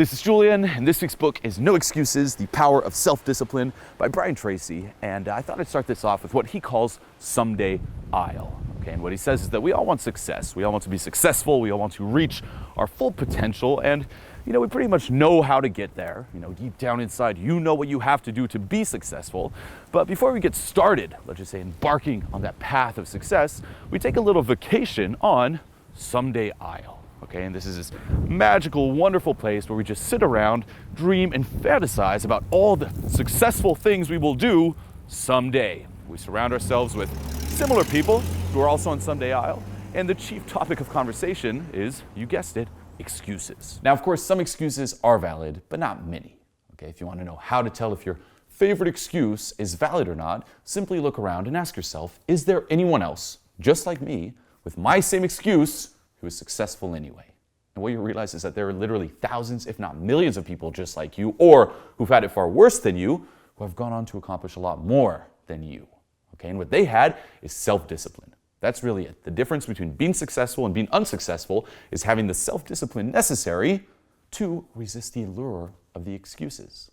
This is Julian, and this week's book is No Excuses, The Power of Self-Discipline by Tracy. And I thought I'd start this off with what he calls someday I'll. Okay, and what he says is that we all want success. We all want to be successful. We all want to reach our full potential. And, we pretty much know how to get there. Deep down inside, you know what you have to do to be successful. But before we get started, let's just say embarking on that path of success, we take a little vacation on someday I'll. Okay, and this is this magical, wonderful place where we just sit around, dream, and fantasize about all the successful things we will do someday. We surround ourselves with similar people who are also on someday I'll, and the chief topic of conversation is, you guessed it, excuses. Now, of course, some excuses are valid, but not many. Okay, if you want to know how to tell if your favorite excuse is valid or not, simply look around and ask yourself, is there anyone else, just like me, with my same excuse, who is successful anyway? And what you realize is that there are literally thousands, if not millions of people just like you, or who've had it far worse than you, who have gone on to accomplish a lot more than you. Okay, and what they had is self-discipline. That's really it. The difference between being successful and being unsuccessful is having the self-discipline necessary to resist the allure of the excuses.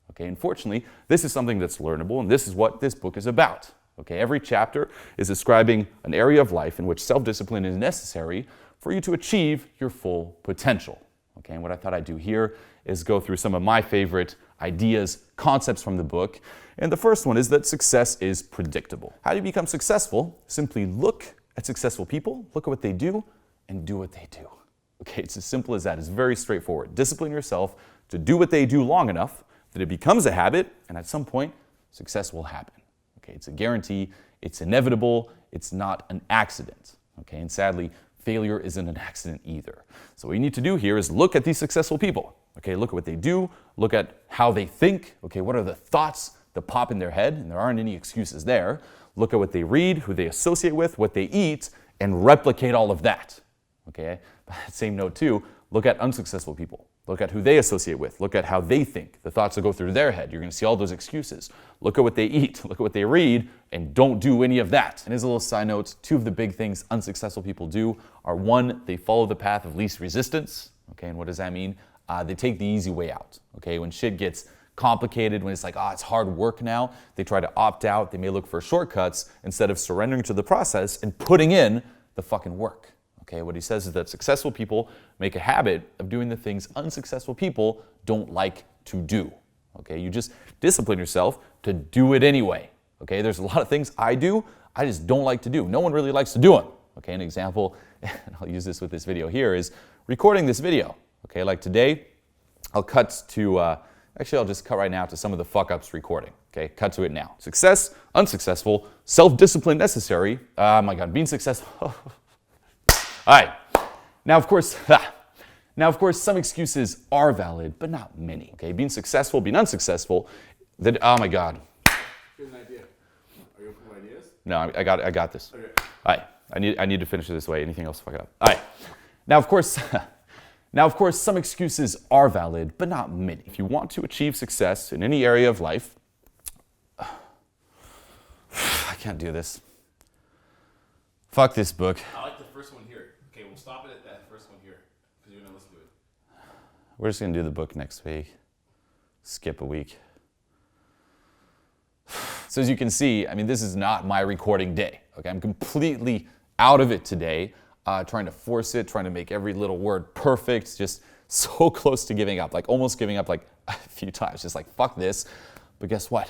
Okay, unfortunately, this is something that's learnable, and this is what this book is about. Okay, every chapter is describing an area of life in which self-discipline is necessary for you to achieve your full potential. Okay, and what I thought I'd do here is go through some of my favorite ideas, concepts from the book. And the first one is that success is predictable. How do you become successful? Simply look at successful people, look at what they do, and do what they do. Okay, it's as simple as that. It's very straightforward. Discipline yourself to do what they do long enough that it becomes a habit, and at some point, success will happen. Okay, it's a guarantee, it's inevitable, it's not an accident. Okay, and sadly, failure isn't an accident either. So what you need to do here is look at these successful people. Okay, look at what they do, look at how they think. Okay, what are the thoughts that pop in their head? And there aren't any excuses there. Look at what they read, who they associate with, what they eat, and replicate all of that. Okay, by that same note too, look at unsuccessful people. Look at who they associate with. Look at how they think, the thoughts that go through their head. You're going to see all those excuses. Look at what they eat, look at what they read, and don't do any of that. And as a little side note, two of the big things unsuccessful people do are, one, they follow the path of least resistance. Okay, and what does that mean? They take the easy way out. Okay, when shit gets complicated, when it's like, it's hard work now, they try to opt out. They may look for shortcuts instead of surrendering to the process and putting in the fucking work. Okay, what he says is that successful people make a habit of doing the things unsuccessful people don't like to do. Okay, you just discipline yourself to do it anyway. Okay, there's a lot of things I do, I just don't like to do. No one really likes to do them. Okay, an example, and I'll use this with this video here, is recording this video. Okay, like today, I'll cut to, actually I'll just cut right now to some of the fuck-ups recording. Okay, cut to it now. Success, unsuccessful, self-discipline necessary. Oh my God, being successful. All right, now of course, some excuses are valid, but not many. Okay, being successful, being unsuccessful, oh my God. Here's an idea. Are you open for ideas? No, I got this. Okay. All right, I need to finish it this way. Anything else, fuck it up. All right, now of course, some excuses are valid, but not many. If you want to achieve success in any area of life, I can't do this. Fuck this book. I like the first one here. Okay, we'll stop it at that first one here, because you're going to listen to it. We're just going to do the book next week. Skip a week. So as you can see, I mean, this is not my recording day. Okay, I'm completely out of it today, trying to force it, trying to make every little word perfect, just so close to giving up, like almost giving up like a few times, just like, fuck this. But guess what?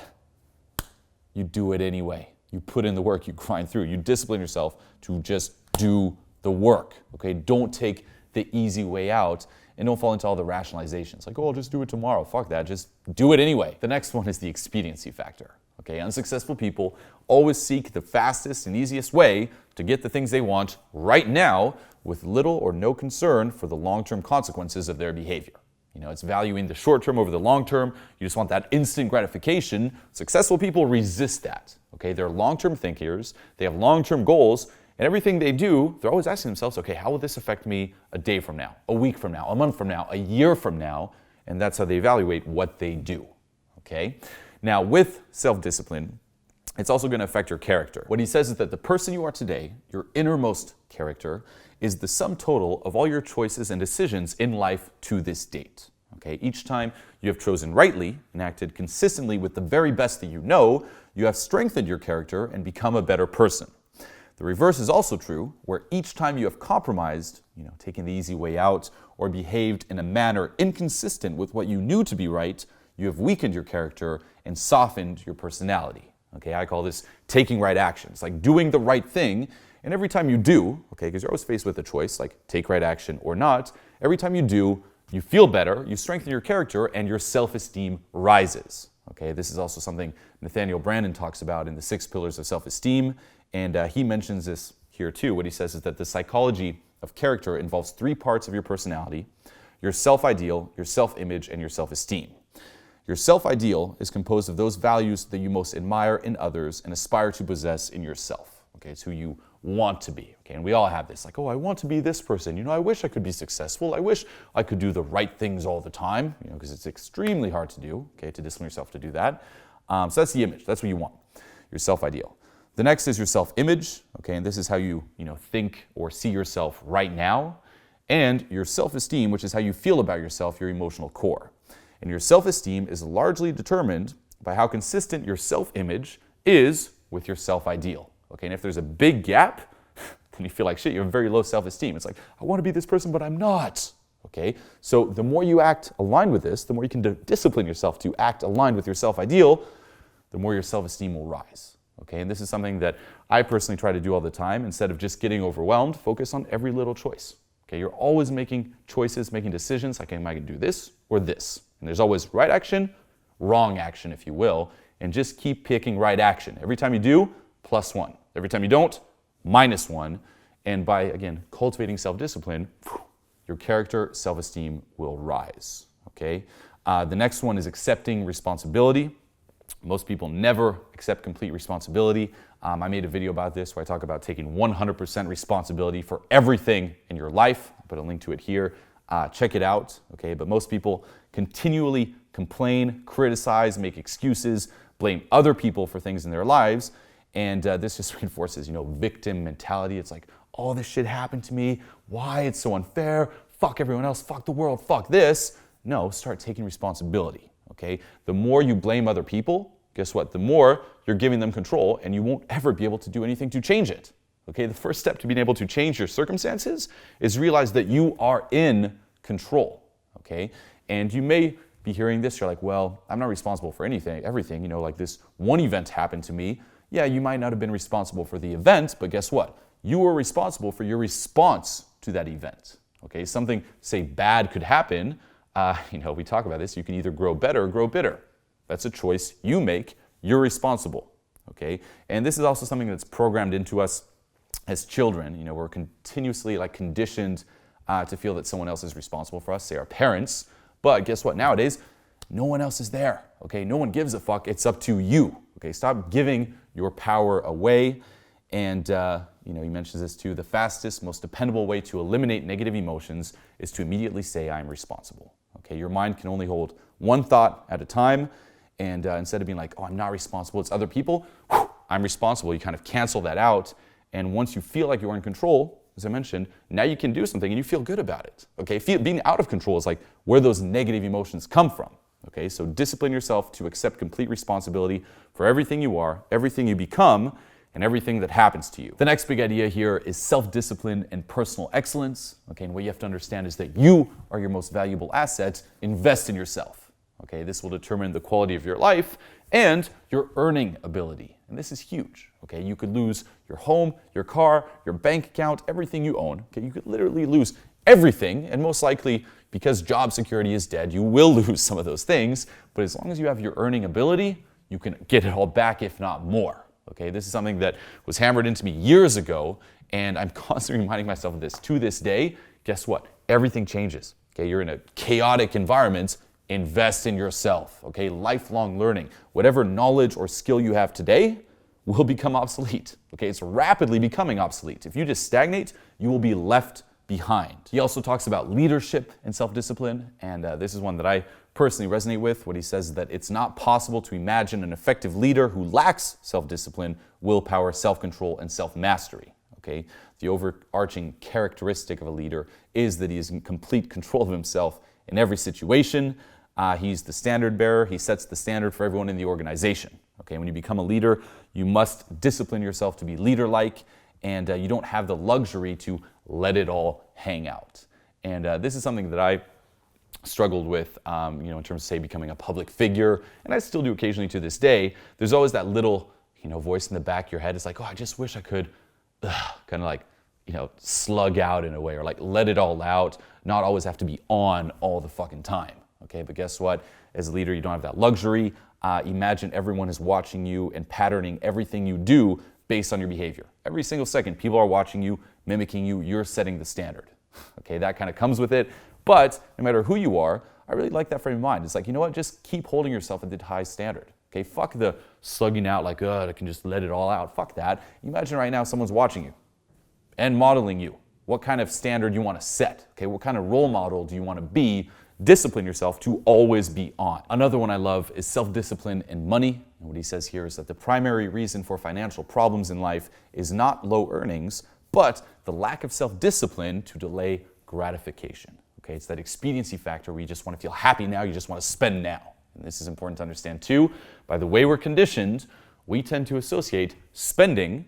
You do it anyway. You put in the work, you grind through, you discipline yourself to just do the work, okay? Don't take the easy way out, and don't fall into all the rationalizations. Like, I'll just do it tomorrow. Fuck that, just do it anyway. The next one is the expediency factor, okay? Unsuccessful people always seek the fastest and easiest way to get the things they want right now with little or no concern for the long-term consequences of their behavior. It's valuing the short term over the long term. You just want that instant gratification. Successful people resist that. Okay, they're long-term thinkers. They have long-term goals, and everything they do, they're always asking themselves, okay, how will this affect me a day from now, a week from now, a month from now, a year from now? And that's how they evaluate what they do. Okay? Now, with self-discipline, it's also going to affect your character. What he says is that the person you are today, your innermost character, is the sum total of all your choices and decisions in life to this date. Okay, each time you have chosen rightly and acted consistently with the very best that you have strengthened your character and become a better person. The reverse is also true, where each time you have compromised, taken the easy way out, or behaved in a manner inconsistent with what you knew to be right, you have weakened your character and softened your personality. Okay, I call this taking right action. It's like doing the right thing, and every time you do, because you're always faced with a choice, like take right action or not, every time you do, you feel better, you strengthen your character, and your self-esteem rises. Okay, this is also something Nathaniel Branden talks about in the 6 pillars of self-esteem, and he mentions this here too. What he says is that the psychology of character involves 3 parts of your personality: your self-ideal, your self-image, and your self-esteem. Your self-ideal is composed of those values that you most admire in others and aspire to possess in yourself. Okay, it's who you want to be. Okay, and we all have this, like, oh, I want to be this person. I wish I could be successful. I wish I could do the right things all the time. Because it's extremely hard to do. Okay, to discipline yourself to do that. So that's the image. That's what you want. Your self-ideal. The next is your self-image. Okay, and this is how you think or see yourself right now. And your self-esteem, which is how you feel about yourself, your emotional core. And your self-esteem is largely determined by how consistent your self-image is with your self-ideal. Okay, and if there's a big gap, then you feel like shit, you have very low self-esteem. It's like, I want to be this person, but I'm not. Okay, so the more you act aligned with this, the more you can discipline yourself to act aligned with your self-ideal, the more your self-esteem will rise. Okay, and this is something that I personally try to do all the time. Instead of just getting overwhelmed, focus on every little choice. Okay, you're always making choices, making decisions, like, am I going to do this or this? And there's always right action, wrong action, if you will, and just keep picking right action. Every time you do, +1. Every time you don't, -1. And by, again, cultivating self-discipline, your character, self-esteem will rise. Okay? The next one is accepting responsibility. Most people never accept complete responsibility. I made a video about this where I talk about taking 100% responsibility for everything in your life. I'll put a link to it here. Check it out. Okay? But most people continually complain, criticize, make excuses, blame other people for things in their lives. And this just reinforces, victim mentality. It's like, oh, this shit happened to me. Why? It's so unfair. Fuck everyone else. Fuck the world. Fuck this. No, start taking responsibility. Okay? The more you blame other people, guess what? The more you're giving them control, and you won't ever be able to do anything to change it. Okay? The first step to being able to change your circumstances is realize that you are in control. Okay? And you may be hearing this. You're like, well, I'm not responsible for everything. Like this one event happened to me. Yeah, you might not have been responsible for the event, but guess what? You were responsible for your response to that event. Okay, something, say, bad could happen. We talk about this. You can either grow better or grow bitter. That's a choice you make. You're responsible. Okay, and this is also something that's programmed into us as children. We're continuously conditioned to feel that someone else is responsible for us, say our parents. But guess what? Nowadays, no one else is there. Okay, no one gives a fuck. It's up to you. Okay, stop giving your power away. And he mentions this too. The fastest, most dependable way to eliminate negative emotions is to immediately say, I'm responsible. Okay, your mind can only hold one thought at a time. And instead of being like, oh, I'm not responsible, it's other people, I'm responsible. You kind of cancel that out. And once you feel like you're in control, as I mentioned, now you can do something and you feel good about it. Okay, being out of control is like where those negative emotions come from. Okay, so discipline yourself to accept complete responsibility for everything you are, everything you become, and everything that happens to you. The next big idea here is self-discipline and personal excellence. Okay, and what you have to understand is that you are your most valuable asset. Invest in yourself. Okay, this will determine the quality of your life and your earning ability. And this is huge. Okay, you could lose your home, your car, your bank account, everything you own. Okay, you could literally lose everything, and most likely, because job security is dead, you will lose some of those things. But as long as you have your earning ability, you can get it all back, if not more. Okay, this is something that was hammered into me years ago, and I'm constantly reminding myself of this to this day. Guess what? Everything changes. Okay, you're in a chaotic environment. Invest in yourself. Okay, lifelong learning. Whatever knowledge or skill you have today will become obsolete. Okay, it's rapidly becoming obsolete. If you just stagnate, you will be left behind. He also talks about leadership and self-discipline, and this is one that I personally resonate with. What he says is that it's not possible to imagine an effective leader who lacks self-discipline, willpower, self-control, and self-mastery. Okay? The overarching characteristic of a leader is that he is in complete control of himself in every situation. He's the standard bearer. He sets the standard for everyone in the organization. Okay, when you become a leader, you must discipline yourself to be leader-like, and you don't have the luxury to let it all hang out. And this is something that I struggled with, in terms of, say, becoming a public figure, and I still do occasionally to this day. There's always that little, voice in the back of your head. It's like, oh, I just wish I could kind of like, slug out in a way, or like let it all out, not always have to be on all the fucking time. Okay, but guess what? As a leader, you don't have that luxury. Imagine everyone is watching you and patterning everything you do based on your behavior. Every single second, people are watching you, mimicking you, you're setting the standard. Okay, that kind of comes with it. But no matter who you are, I really like that frame of mind. It's like, you know what? Just keep holding yourself at the high standard. Okay, fuck the slugging out like, I can just let it all out. Fuck that. Imagine right now someone's watching you and modeling you. What kind of standard you want to set? Okay, what kind of role model do you want to be? Discipline yourself to always be on. Another one I love is self-discipline and money. And what he says here is that the primary reason for financial problems in life is not low earnings, but the lack of self-discipline to delay gratification. Okay, it's that expediency factor where you just want to feel happy now, you just want to spend now. And this is important to understand too. By the way we're conditioned, we tend to associate spending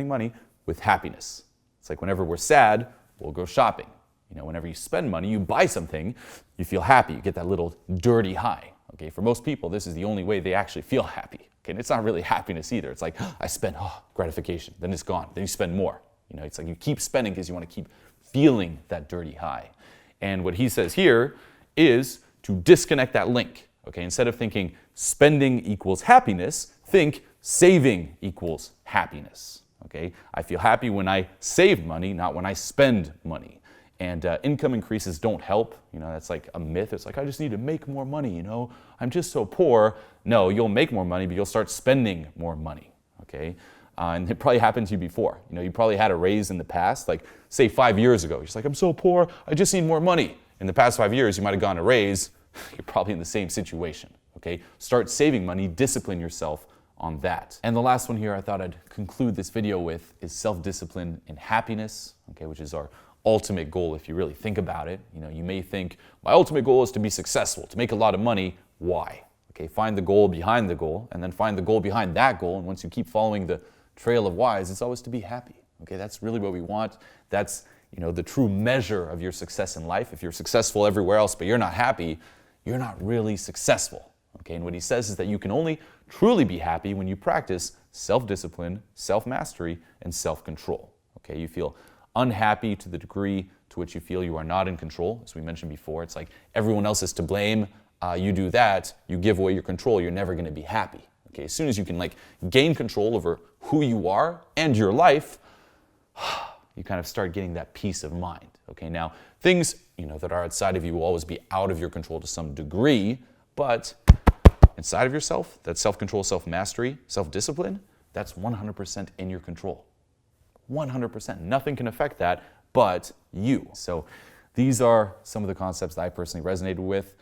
money, with happiness. It's like whenever we're sad, we'll go shopping. Whenever you spend money, you buy something, you feel happy, you get that little dirty high. Okay, for most people, this is the only way they actually feel happy. Okay, and it's not really happiness either. It's like, I spend, gratification, then it's gone, then you spend more. It's like you keep spending because you want to keep feeling that dirty high. And what he says here is to disconnect that link. Okay, instead of thinking spending equals happiness, think saving equals happiness. Okay, I feel happy when I save money, not when I spend money. And income increases don't help. That's like a myth. It's like, I just need to make more money, I'm just so poor. No, you'll make more money, but you'll start spending more money, okay? And it probably happened to you before. You probably had a raise in the past, like say 5 years ago. You're just like, I'm so poor, I just need more money. In the past 5 years, you might have gotten a raise. You're probably in the same situation, okay? Start saving money, discipline yourself on that. And the last one here I thought I'd conclude this video with is self-discipline and happiness, okay, which is our ultimate goal if you really think about it. You may think, my ultimate goal is to be successful, to make a lot of money. Why? Okay, find the goal behind the goal, and then find the goal behind that goal, and once you keep following the trail of whys, it's always to be happy. Okay, that's really what we want. That's, the true measure of your success in life. If you're successful everywhere else, but you're not happy, you're not really successful. Okay, and what he says is that you can only truly be happy when you practice self-discipline, self-mastery, and self-control. Okay, you feel unhappy to the degree to which you feel you are not in control. As we mentioned before, it's like everyone else is to blame. You do that, you give away your control, you're never going to be happy. Okay, as soon as you can gain control over who you are and your life, you kind of start getting that peace of mind. Okay, now things that are outside of you will always be out of your control to some degree, but inside of yourself, that self-control, self-mastery, self-discipline, that's 100% in your control. 100%. Nothing can affect that but you. So these are some of the concepts that I personally resonated with.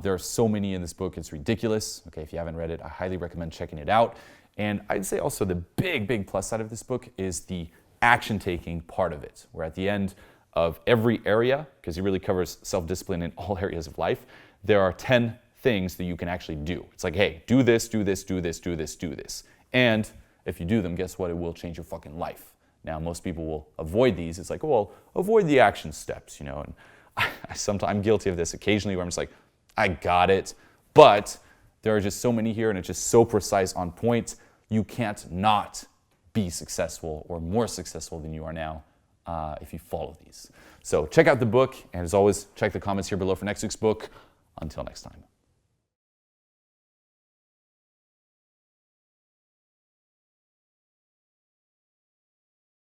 There are so many in this book, it's ridiculous. Okay, if you haven't read it, I highly recommend checking it out. And I'd say also the big plus side of this book is the action-taking part of it, where at the end of every area, because he really covers self-discipline in all areas of life, there are 10 things that you can actually do. It's like, hey, do this, do this, do this, do this, do this. And if you do them, guess what? It will change your fucking life. Now, most people will avoid these. It's like, well, avoid the action steps, and I'm guilty of this occasionally where I'm just like, I got it. But there are just so many here, and it's just so precise, on point. You can't not be successful or more successful than you are now if you follow these. So check out the book, and as always, check the comments here below for next week's book. Until next time.